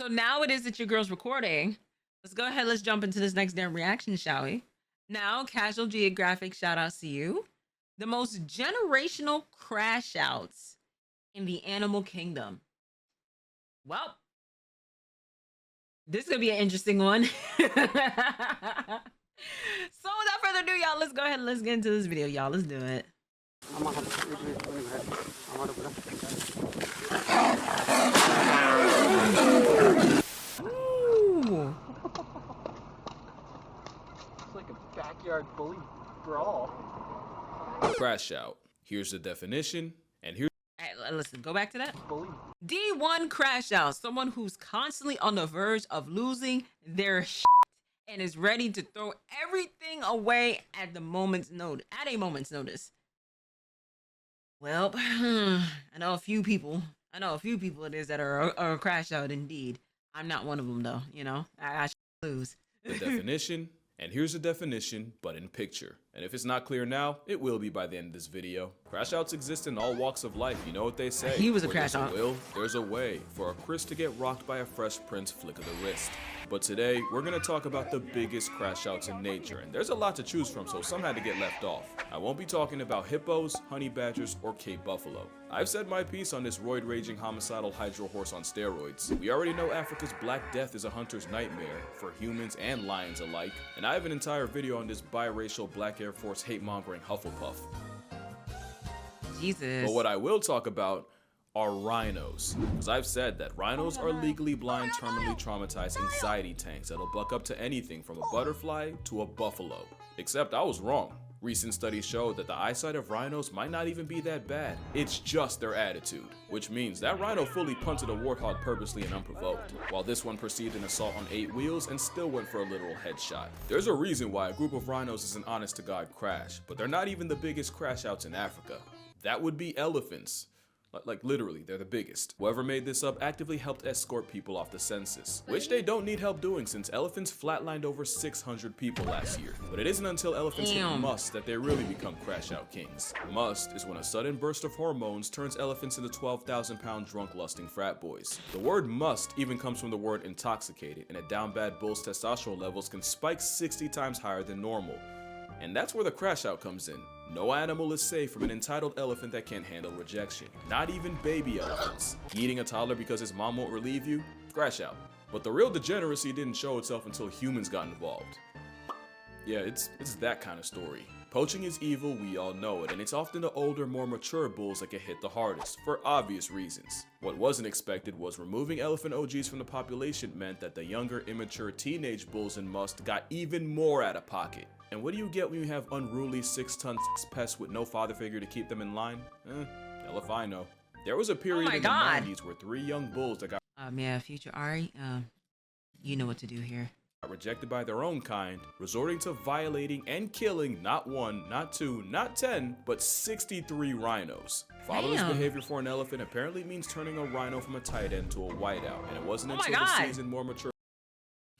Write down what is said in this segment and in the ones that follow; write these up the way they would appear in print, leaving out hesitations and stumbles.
So now it is that your girl's recording. Let's go ahead. Let's jump into this next damn reaction, shall we? Now, Casual Geographic, shout outs to you. The most generational crash outs in the animal kingdom. Well, this is gonna be an interesting one. So without further ado, y'all, let's go ahead and let's get into this video, y'all. Let's do it. Ooh. It's like a backyard bully brawl. Crash out. Here's the definition, and here's. Hey, listen, go back to that. Bully. D1 crash out, someone who's constantly on the verge of losing their shit and is ready to throw everything away at a moment's notice. Well, I know a few people it is that are crash out indeed. I'm not one of them though, you know. I should lose. The definition, and here's the definition, but in picture. And if it's not clear now, it will be by the end of this video. Crash outs exist in all walks of life. You know what they say. He was a Where crash out. There's a will, there's a way for a Chris to get rocked by a Fresh Prince flick of the wrist. But today, we're gonna talk about the biggest crash outs in nature, and there's a lot to choose from, so some had to get left off. I won't be talking about hippos, honey badgers, or Cape buffalo. I've said my piece on this roid-raging homicidal hydro horse on steroids. We already know Africa's Black Death is a hunter's nightmare for humans and lions alike, and I have an entire video on this biracial Black Air Force hate-mongering Hufflepuff. Jesus. But what I will talk about are rhinos, because I've said that rhinos are legally blind, terminally traumatized anxiety tanks that'll buck up to anything from a butterfly to a buffalo. Except I was wrong. Recent studies show that the eyesight of rhinos might not even be that bad. It's just their attitude, which means that rhino fully punted a warthog purposely and unprovoked, while this one perceived an assault on 8 wheels and still went for a literal headshot. There's a reason why a group of rhinos is an honest-to-God crash, but they're not even the biggest crash outs in Africa. That would be elephants. Like literally, they're the biggest. Whoever made this up actively helped escort people off the census, which they don't need help doing since elephants flatlined over 600 people last year. But it isn't until elephants hit musth that they really become crash out kings. Musth is when a sudden burst of hormones turns elephants into 12,000-pound drunk lusting frat boys. The word musth even comes from the word intoxicated, and a down bad bull's testosterone levels can spike 60 times higher than normal. And that's where the crash out comes in. No animal is safe from an entitled elephant that can't handle rejection. Not even baby elephants. Eating a toddler because his mom won't relieve you? Crash out. But the real degeneracy didn't show itself until humans got involved. Yeah, it's that kind of story. Poaching is evil, we all know it, and it's often the older, more mature bulls that get hit the hardest, for obvious reasons. What wasn't expected was removing elephant OGs from the population meant that the younger, immature teenage bulls in musth got even more out of pocket. And what do you get when you have unruly 6-ton pests with no father figure to keep them in line? Hell if I know. There was a period in the 90s where 3 young bulls that got Yeah, future Ari, you know what to do here. Rejected by their own kind, resorting to violating and killing not 1, not 2, not 10, but 63 rhinos. Fatherless behavior for an elephant apparently means turning a rhino from a tight end to a whiteout, and it wasn't until the season more mature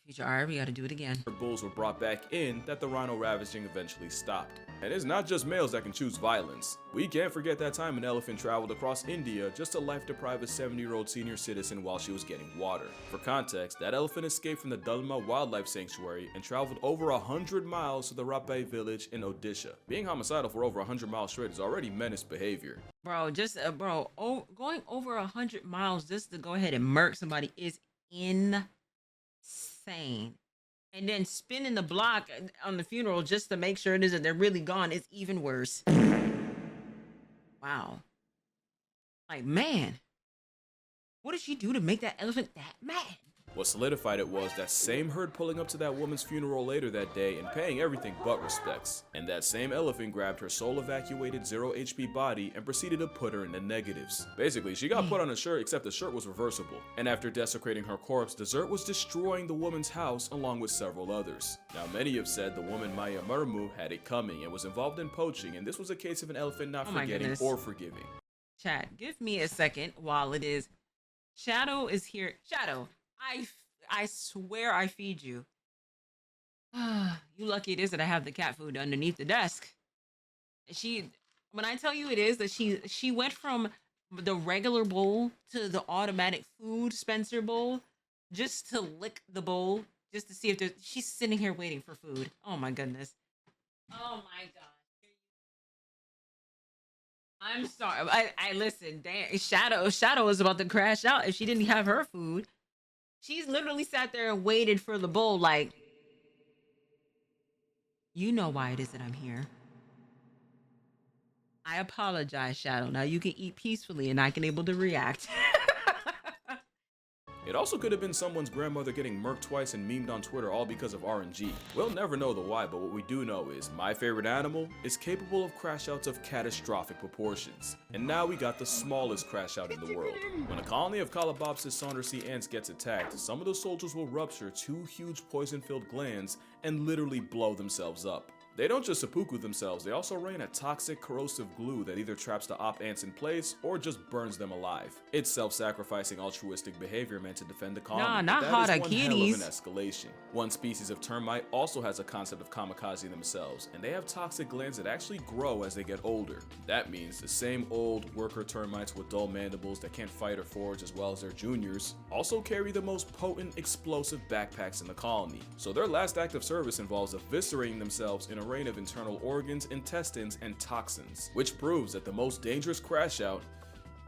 future Ari, we gotta do it again. bulls were brought back in that the rhino ravaging eventually stopped. And it's not just males that can choose violence. We can't forget that time an elephant traveled across India just to life-deprive a 70-year-old senior citizen while she was getting water. For context, that elephant escaped from the Dalma Wildlife Sanctuary and traveled over 100 miles to the Rapai village in Odisha. Being homicidal for over 100 miles straight is already menace behavior. Bro, just going over 100 miles just to go ahead and murk somebody is insane. And then spinning the block on the funeral just to make sure it is that they're really gone is even worse. Wow. Like, man, what did she do to make that elephant that mad? What solidified it was that same herd pulling up to that woman's funeral later that day and paying everything but respects. And that same elephant grabbed her soul-evacuated 0 HP body and proceeded to put her in the negatives. Basically, she got put on a shirt, except the shirt was reversible. And after desecrating her corpse, dessert was destroying the woman's house along with several others. Now, many have said the woman Maya Murmu had it coming and was involved in poaching, and this was a case of an elephant not forgetting or forgiving. Chat, give me a second while it is. Shadow is here. Shadow. I swear I feed you. You lucky it is that I have the cat food underneath the desk. When I tell you it is that she went from the regular bowl to the automatic food Spencer bowl just to lick the bowl, just to see if there's. She's sitting here waiting for food. Oh my goodness. Oh my god. I'm sorry. I listen. Damn, Shadow is about to crash out if she didn't have her food. She's literally sat there and waited for the bowl. Like, you know why it is that I'm here. I apologize, Shadow. Now you can eat peacefully, and I can able to react. It also could have been someone's grandmother getting murked twice and memed on Twitter all because of RNG. We'll never know the why, but what we do know is my favorite animal is capable of crash outs of catastrophic proportions. And now we got the smallest crash out in the world. When a colony of Calabopsis saundersea ants gets attacked, some of the soldiers will rupture 2 huge poison-filled glands and literally blow themselves up. They don't just seppuku themselves, they also rain a toxic corrosive glue that either traps the op ants in place or just burns them alive. It's self-sacrificing altruistic behavior meant to defend the colony. Nah, not that is one hell harakiris. of an escalation. One species of termite also has a concept of kamikaze themselves, and they have toxic glands that actually grow as they get older. That means the same old worker termites with dull mandibles that can't fight or forage as well as their juniors also carry the most potent explosive backpacks in the colony. So their last act of service involves eviscerating themselves in a rain of internal organs, intestines, and toxins, which proves that the most dangerous crash out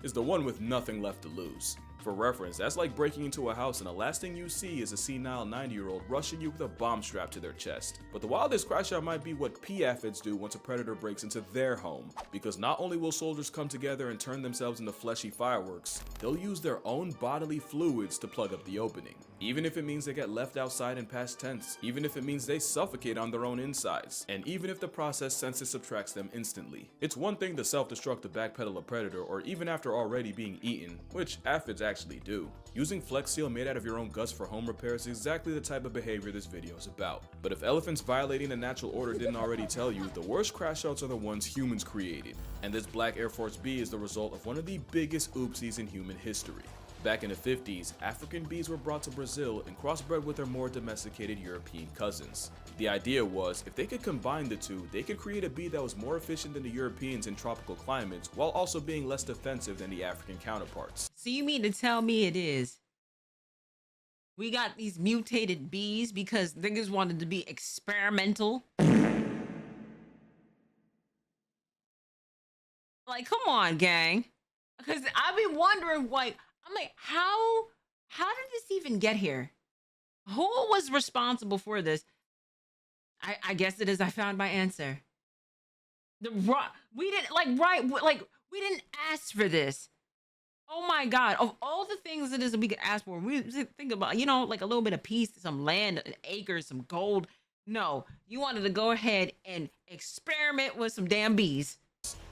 is the one with nothing left to lose. For reference, that's like breaking into a house and the last thing you see is a senile 90-year-old rushing you with a bomb strapped to their chest. But the wildest crash out might be what aphids do once a predator breaks into their home, because not only will soldiers come together and turn themselves into fleshy fireworks, they'll use their own bodily fluids to plug up the opening. Even if it means they get left outside in past tense, even if it means they suffocate on their own insides, and even if the process senses subtracts them instantly. It's one thing to self-destruct to backpedal a predator, or even after already being eaten, which aphids actually do. Using Flex Seal made out of your own guts for home repair is exactly the type of behavior this video is about. But if elephants violating the natural order didn't already tell you, the worst crash outs are the ones humans created. And this black Air Force B is the result of one of the biggest oopsies in human history. Back in the 50s, African bees were brought to Brazil and crossbred with their more domesticated European cousins. The idea was, if they could combine the two, they could create a bee that was more efficient than the Europeans in tropical climates, while also being less defensive than the African counterparts. So you mean to tell me it is? We got these mutated bees because niggas wanted to be experimental? Like, come on, gang. Because I've been wondering, like, I'm like, how did this even get here? Who was responsible for this? I guess it is. I found my answer. We didn't ask for this. Oh my God! Of all the things it is that we could ask for, we think about, you know, like a little bit of peace, some land, acres, some gold. No, you wanted to go ahead and experiment with some damn bees.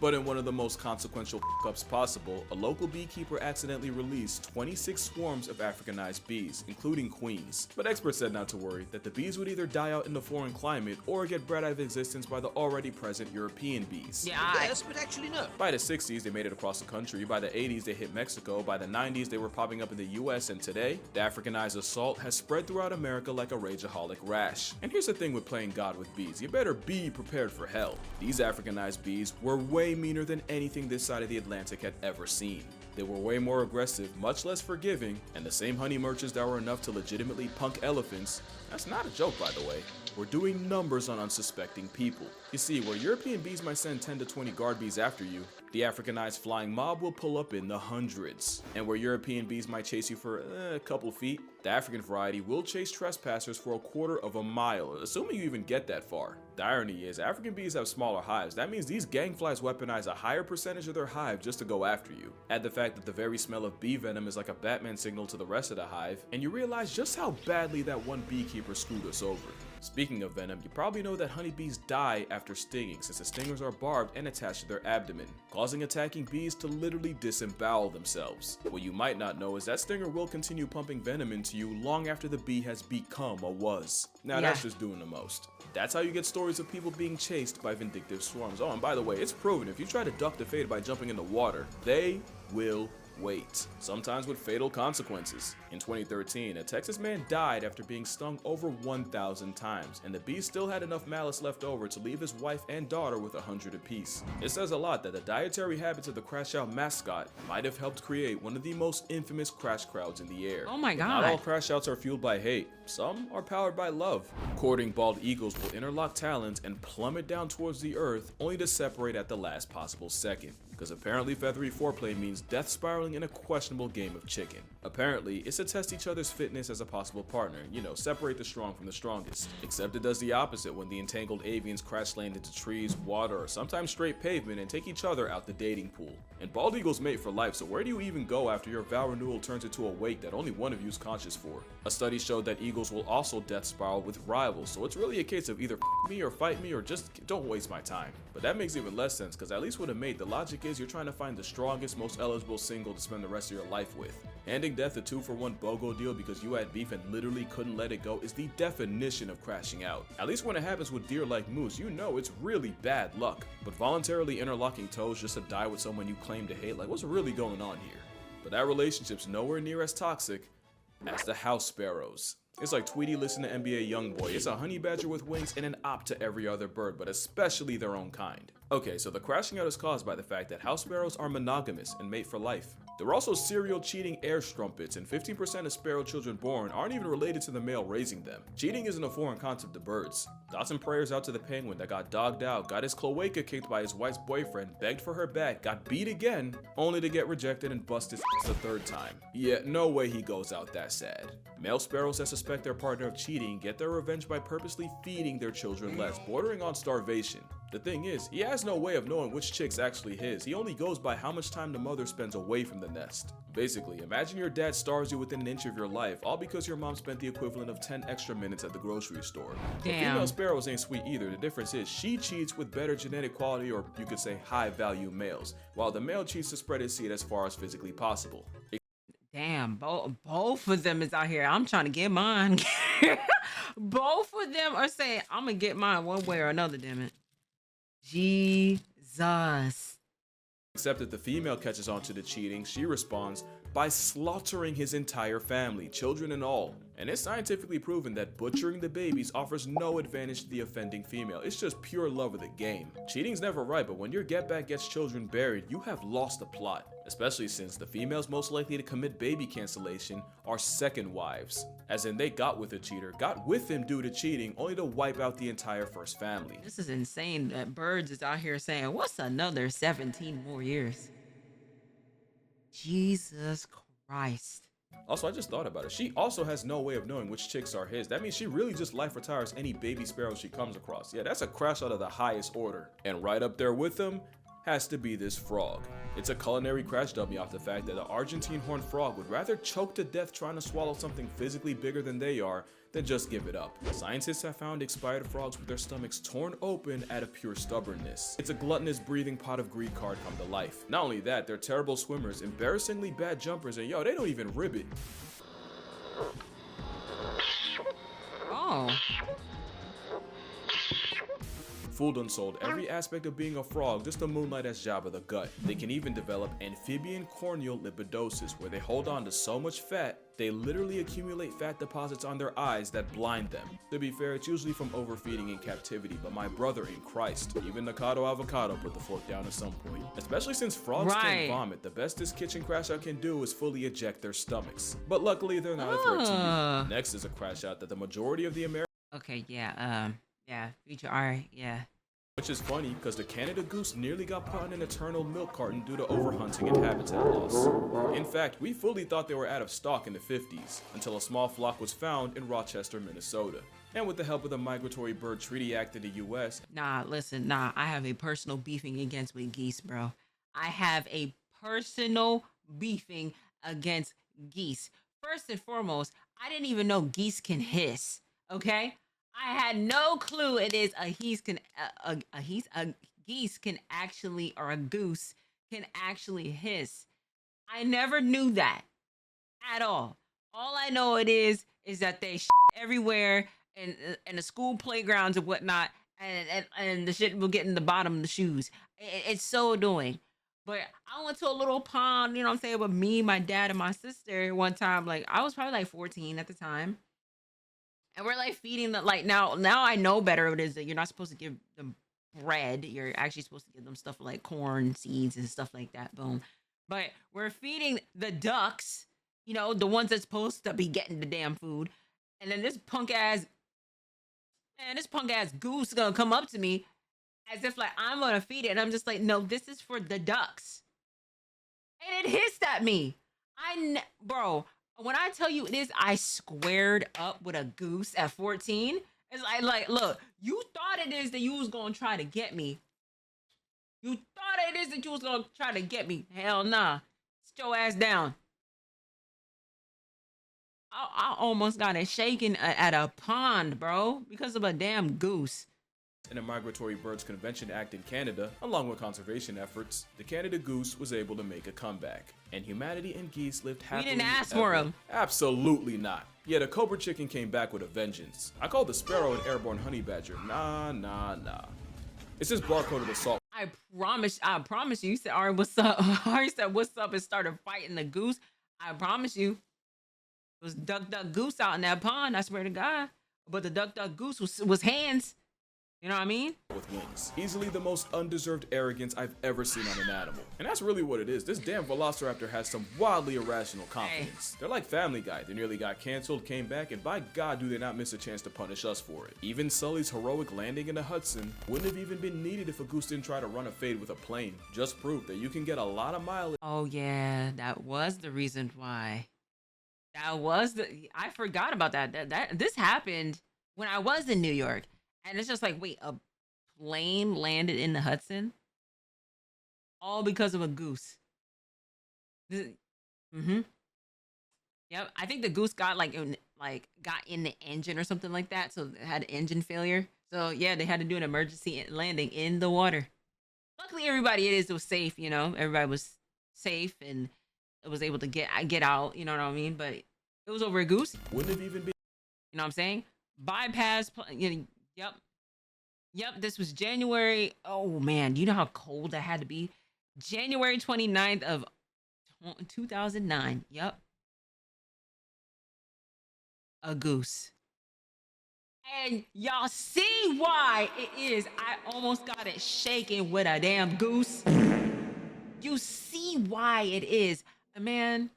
But in one of the most consequential f***ups possible, a local beekeeper accidentally released 26 swarms of Africanized bees, including queens. But experts said not to worry, that the bees would either die out in the foreign climate or get bred out of existence by the already present European bees. Yes, but actually no. By the 60s, they made it across the country. By the 80s, they hit Mexico. By the 90s, they were popping up in the US. And today, the Africanized assault has spread throughout America like a rageaholic rash. And here's the thing with playing God with bees. You better be prepared for hell. These Africanized bees were way meaner than anything this side of the Atlantic had ever seen. They were way more aggressive, much less forgiving, and the same honey merchants that were enough to legitimately punk elephants, that's not a joke by the way, were doing numbers on unsuspecting people. You see, where European bees might send 10 to 20 guard bees after you, the Africanized flying mob will pull up in the hundreds. And where European bees might chase you for a couple feet, the African variety will chase trespassers for a quarter of a mile, assuming you even get that far. The irony is, African bees have smaller hives. That means these gangflies weaponize a higher percentage of their hive just to go after you. Add the fact that the very smell of bee venom is like a Batman signal to the rest of the hive, and you realize just how badly that one beekeeper screwed us over. Speaking of venom, you probably know that honeybees die after stinging, since the stingers are barbed and attached to their abdomen, causing attacking bees to literally disembowel themselves. What you might not know is that stinger will continue pumping venom into you long after the bee has become a was. Now that's just doing the most. That's how you get stories of people being chased by vindictive swarms. Oh, and by the way, it's proven if you try to duck the fate by jumping in the water, they will wait, sometimes with fatal consequences. In 2013, a Texas man died after being stung over 1,000 times, and the beast still had enough malice left over to leave his wife and daughter with 100 apiece. It says a lot that the dietary habits of the Crash Out mascot might have helped create one of the most infamous crash crowds in the air. Oh my god. Not all crash outs are fueled by hate. Some are powered by love. Courting bald eagles will interlock talons and plummet down towards the earth, only to separate at the last possible second. Because apparently feathery foreplay means death spiraling in a questionable game of chicken. Apparently, it's to test each other's fitness as a possible partner, you know, separate the strong from the strongest. Except it does the opposite when the entangled avians crash land into trees, water, or sometimes straight pavement and take each other out the dating pool. And bald eagles mate for life, so where do you even go after your vow renewal turns into a wake that only one of you is conscious for? A study showed that eagles will also death spiral with rivals, so it's really a case of either f me or fight me or just don't waste my time. But that makes even less sense, because at least with a mate, the logic is you're trying to find the strongest, most eligible single to spend the rest of your life with. Handing death a 2-for-1 BOGO deal because you had beef and literally couldn't let it go is the definition of crashing out. At least when it happens with deer like moose, you know it's really bad luck. But voluntarily interlocking toes just to die with someone you claim to hate, like what's really going on here? But that relationship's nowhere near as toxic as the house sparrows. It's like Tweety listening to NBA Youngboy. It's a honey badger with wings and an op to every other bird, but especially their own kind. Okay, so the crashing out is caused by the fact that house sparrows are monogamous and mate for life. They're also serial cheating air strumpets, and 15% of sparrow children born aren't even related to the male raising them. Cheating isn't a foreign concept to birds. Thoughts and prayers out to the penguin that got dogged out, got his cloaca kicked by his wife's boyfriend, begged for her back, got beat again, only to get rejected and bust his the third time. Yeah, no way he goes out that sad. Male sparrows that suspect their partner of cheating get their revenge by purposely feeding their children less, bordering on starvation. The thing is, he has no way of knowing which chick's actually his. He only goes by how much time the mother spends away from the nest. Basically, imagine your dad starves you within an inch of your life, all because your mom spent the equivalent of 10 extra minutes at the grocery store. But female sparrows ain't sweet either. The difference is she cheats with better genetic quality, or you could say high value males, while the male cheats to spread his seed as far as physically possible. Damn, both of them is out here. I'm trying to get mine. Both of them are saying, I'm gonna get mine one way or another, damn it. Jesus. Except that the female catches on to the cheating, she responds by slaughtering his entire family, children and all. And it's scientifically proven that butchering the babies offers no advantage to the offending female. It's just pure love of the game. Cheating's never right, but when your get back gets children buried, you have lost the plot. Especially since the females most likely to commit baby cancellation are second wives. As in, they got with a cheater, got with him due to cheating, only to wipe out the entire first family. This is insane that birds is out here saying, what's another 17 more years? Jesus Christ. Also, I just thought about it. She also has no way of knowing which chicks are his. That means she really just life retires any baby sparrow she comes across. Yeah, that's a crash out of the highest order. And right up there with them has to be this frog. It's a culinary crash dummy off the fact that the Argentine horned frog would rather choke to death trying to swallow something physically bigger than they are than just give it up. Scientists have found expired frogs with their stomachs torn open out of pure stubbornness. It's a gluttonous breathing pot of greed card come to life. Not only that, they're terrible swimmers, embarrassingly bad jumpers, and yo, they don't even rib it. Oh. Fooled unsold every aspect of being a frog just to moonlight as Jabba the Gut. They can even develop amphibian corneal lipidosis, where they hold on to so much fat they literally accumulate fat deposits on their eyes that blind them. To be fair, it's usually from overfeeding in captivity, but my brother in Christ, even Nakado Avocado put the fork down at some point. Especially since frogs can vomit, the best this kitchen crash out can do is fully eject their stomachs. But luckily they're not a threat to you. Next is a crash out that the majority of the American Future R, yeah. Which is funny because the Canada Goose nearly got put on an eternal milk carton due to overhunting and habitat loss. In fact, we fully thought they were out of stock in the 50s, until a small flock was found in Rochester, Minnesota. And with the help of the Migratory Bird Treaty Act in the US. I have a personal beefing against with geese, bro. I have a personal beefing against geese. First and foremost, I didn't even know geese can hiss, okay? I had no clue it is a geese can actually, or a goose can actually hiss. I never knew that at all. All I know it is that they everywhere in the school playgrounds and whatnot, and the shit will get in the bottom of the shoes. It's so annoying. But I went to a little pond, you know what I'm saying, with me, my dad, and my sister one time. Like I was probably like 14 at the time. And we're like feeding the like now I know better. It is that you're not supposed to give them bread. You're actually supposed to give them stuff like corn, seeds, and stuff like that. Boom. But we're feeding the ducks, you know, the ones that's supposed to be getting the damn food. And then this punk ass goose gonna come up to me as if like I'm gonna feed it. And I'm just like, no, this is for the ducks. And it hissed at me. Bro, when I tell you it is, I squared up with a goose at 14. It's like, look, you thought it is that you was gonna try to get me. You thought it is that you was gonna try to get me. Hell nah. Sit your ass down. I almost got it shaken at a pond, bro, because of a damn goose. In a Migratory Birds Convention Act in Canada, along with conservation efforts, the Canada Goose was able to make a comeback, and humanity and geese lived happily. We didn't ask for him. Absolutely not. Yet a cobra chicken came back with a vengeance. I called the sparrow an airborne honey badger. Nah. It's just barcoded assault. I promise you. You said, Ari, what's up? Ari said, what's up, and started fighting the goose. I promise you. It was duck goose out in that pond, I swear to God. But the duck goose was hands. You know what I mean? With wings. Easily the most undeserved arrogance I've ever seen on an animal. And that's really what it is. This damn velociraptor has some wildly irrational confidence. They're like Family Guy. They nearly got canceled, came back, and by God do they not miss a chance to punish us for it. Even Sully's heroic landing in the Hudson wouldn't have even been needed if a goose didn't try to run a fade with a plane. Just proof that you can get a lot of mileage. Oh yeah, that was the reason why. I forgot about that. This happened when I was in New York. And it's just like, wait, a plane landed in the Hudson? All because of a goose. Mm-hmm. Yep, I think the goose got got in the engine or something like that, so it had engine failure. So yeah, they had to do an emergency landing in the water. Luckily, everybody was safe. You know, everybody was safe and it was able to get out. You know what I mean? But it was over a goose. Wouldn't have even been. You know what I'm saying? Bypass. Yep, this was January. Oh man, you know how cold that had to be? January 29th of 2009. Yep. A goose. And y'all see why it is. I almost got it shaken with a damn goose. You see why it is. Man,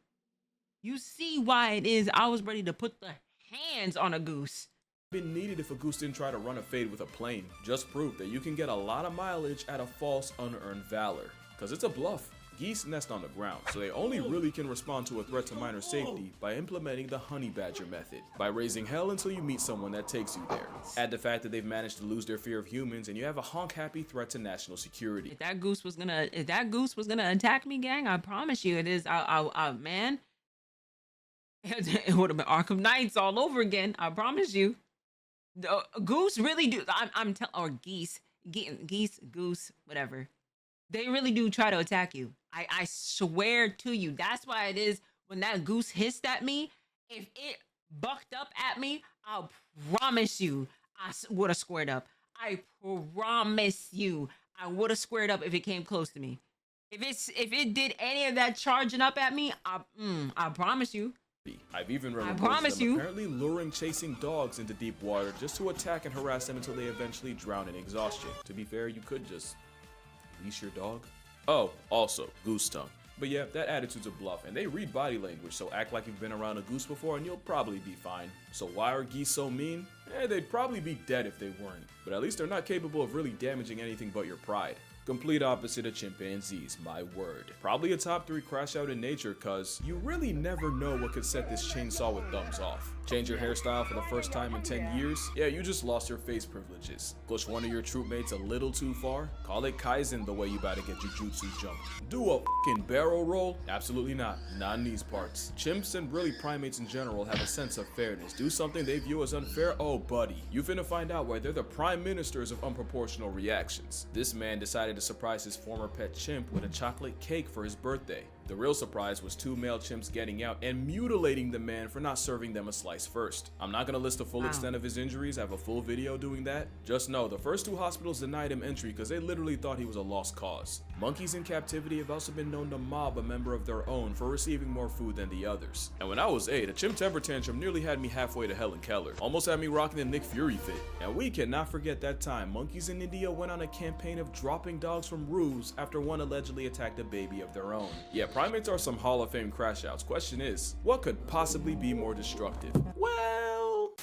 you see why it is. I was ready to put the hands on a goose. Been needed if a goose didn't try to run a fade with a plane. Just proof that you can get a lot of mileage at a false unearned valor. Cause it's a bluff. Geese nest on the ground, so they only really can respond to a threat to minor safety by implementing the honey badger method, by raising hell until you meet someone that takes you there. Add the fact that they've managed to lose their fear of humans, and you have a honk-happy threat to national security. If that goose was gonna attack me, gang, I promise you, it is. Man, it would have been Arkham Knights all over again. I promise you. The goose really do. I'm telling, or geese, goose, whatever. They really do try to attack you. I swear to you. That's why it is when that goose hissed at me. If it bucked up at me, I'll promise you I would have squared up. I promise you I would have squared up if it came close to me. If it did any of that charging up at me, I promise you. I've even read reports of them apparently luring chasing dogs into deep water just to attack and harass them until they eventually drown in exhaustion. To be fair, you could just leash your dog. Oh, also, goose tongue. But yeah, that attitude's a bluff, and they read body language, so act like you've been around a goose before and you'll probably be fine. So why are geese so mean? They'd probably be dead if they weren't, but at least they're not capable of really damaging anything but your pride. Complete opposite of chimpanzees, my word. Probably a top 3 crash out in nature, cause you really never know what could set this chainsaw with thumbs off. Change your hairstyle for the first time in 10 years? Yeah, you just lost your face privileges. Push one of your troop mates a little too far? Call it Kaizen the way you about to get your jutsu jumped. Do a fucking barrel roll? Absolutely not. Not in these parts. Chimps and really primates in general have a sense of fairness. Do something they view as unfair? Oh buddy, you finna find out why they're the prime ministers of unproportional reactions. This man decided to surprise his former pet chimp with a chocolate cake for his birthday. The real surprise was 2 male chimps getting out and mutilating the man for not serving them a slice first. I'm not gonna list the full extent of his injuries, I have a full video doing that. Just know, the first 2 hospitals denied him entry because they literally thought he was a lost cause. Monkeys in captivity have also been known to mob a member of their own for receiving more food than the others. And when I was 8, a chimp temper tantrum nearly had me halfway to Helen Keller. Almost had me rocking the Nick Fury fit. And we cannot forget that time monkeys in India went on a campaign of dropping dogs from roofs after one allegedly attacked a baby of their own. Yeah, primates are some Hall of Fame crash outs. Question is, what could possibly be more destructive? Well...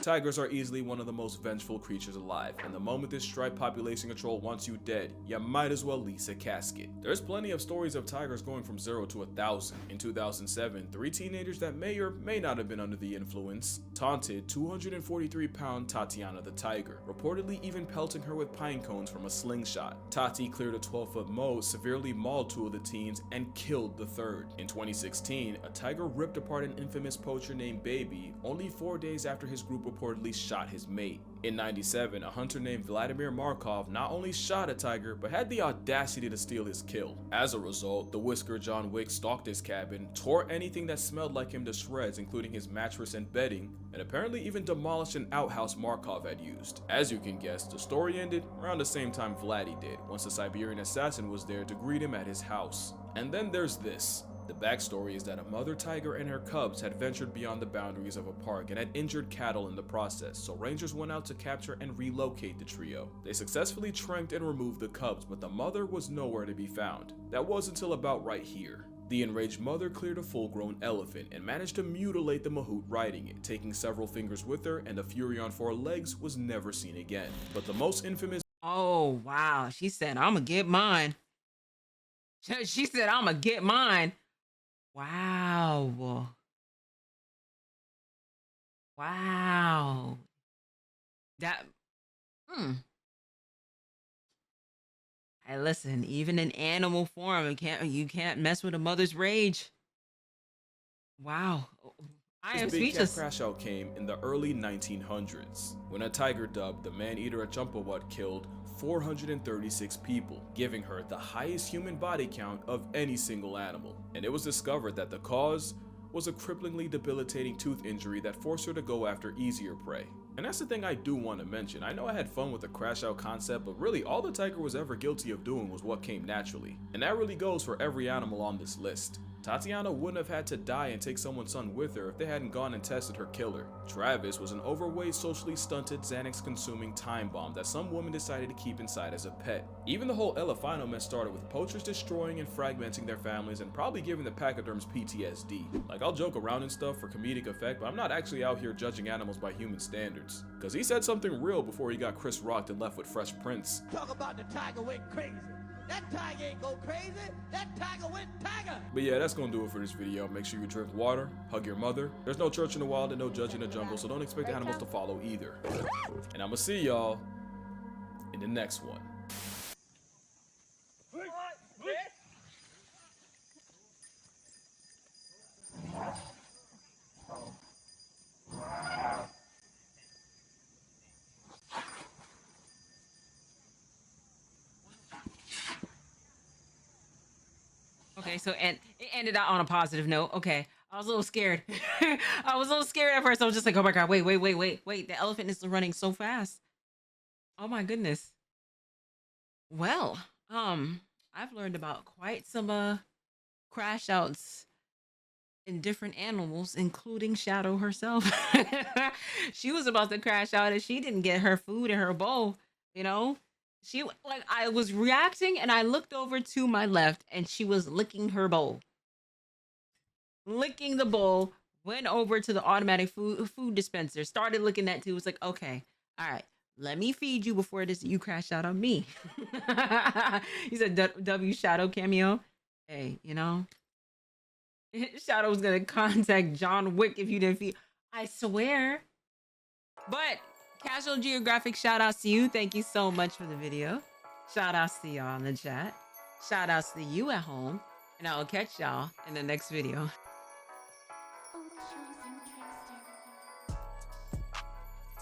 Tigers are easily one of the most vengeful creatures alive, and the moment this striped population control wants you dead, you might as well lease a casket. There's plenty of stories of tigers going from 0 to 1,000. In 2007, 3 teenagers that may or may not have been under the influence taunted 243-pound Tatiana the tiger, reportedly even pelting her with pine cones from a slingshot. Tati cleared a 12-foot mow, severely mauled 2 of the teens, and killed the 3rd. In 2016, a tiger ripped apart an infamous poacher named Baby only 4 days after his group reportedly shot his mate. In 97, a hunter named Vladimir Markov not only shot a tiger, but had the audacity to steal his kill. As a result, the Whisker John Wick stalked his cabin, tore anything that smelled like him to shreds, including his mattress and bedding, and apparently even demolished an outhouse Markov had used. As you can guess, the story ended around the same time Vladdy did, once the Siberian assassin was there to greet him at his house. And then there's this. The backstory is that a mother tiger and her cubs had ventured beyond the boundaries of a park and had injured cattle in the process, so rangers went out to capture and relocate the trio. They successfully tranked and removed the cubs, but the mother was nowhere to be found. That was until about right here. The enraged mother cleared a full-grown elephant and managed to mutilate the mahout riding it, taking several fingers with her, and the fury on 4 legs was never seen again. But the most infamous— Oh, wow. She said, "I'ma get mine." She said, "I'ma get mine." Wow. Wow. That, Hey, listen, even in animal form, you can't mess with a mother's rage. Wow. I am This big cat speechless. crash out came in the early 1900s, when a tiger dubbed the man-eater at Jumpawat killed 436 people, giving her the highest human body count of any single animal. And it was discovered that the cause was a cripplingly debilitating tooth injury that forced her to go after easier prey. And that's the thing I do want to mention. I know I had fun with the crash out concept, but really all the tiger was ever guilty of doing was what came naturally. And that really goes for every animal on this list. Tatiana wouldn't have had to die and take someone's son with her if they hadn't gone and tested her killer. Travis was an overweight, socially stunted, Xanax-consuming time bomb that some woman decided to keep inside as a pet. Even the whole Elefino mess started with poachers destroying and fragmenting their families and probably giving the pachyderms PTSD. Like, I'll joke around and stuff for comedic effect, but I'm not actually out here judging animals by human standards. Cause he said something real before he got Chris rocked and left with Fresh Prince. Talk about the tiger went crazy. That tiger ain't go crazy. That tiger went tiger. But yeah, that's gonna do it for this video. Make sure you drink water, hug your mother. There's no church in the wild and no judge in the jungle, so don't expect animals to follow either. And I'ma see y'all in the next one. Okay, so and it ended out on a positive note. Okay, I was a little scared. I was a little scared at first. I was just like, "Oh my god, wait! The elephant is running so fast." Oh my goodness. Well, I've learned about quite some crash outs in different animals, including Shadow herself. She was about to crash out and she didn't get her food in her bowl, you know? She, like, I was reacting and I looked over to my left and she was licking her bowl. Licking the bowl, went over to the automatic food dispenser, started licking that too. Was like, okay, all right, let me feed you before you crash out on me. He said, W Shadow cameo. Hey, you know, Shadow's gonna contact John Wick if you didn't feed. I swear. But Casual Geographic, shout outs to you. Thank you so much for the video. Shout outs to y'all in the chat. Shout outs to you at home. And I will catch y'all in the next video.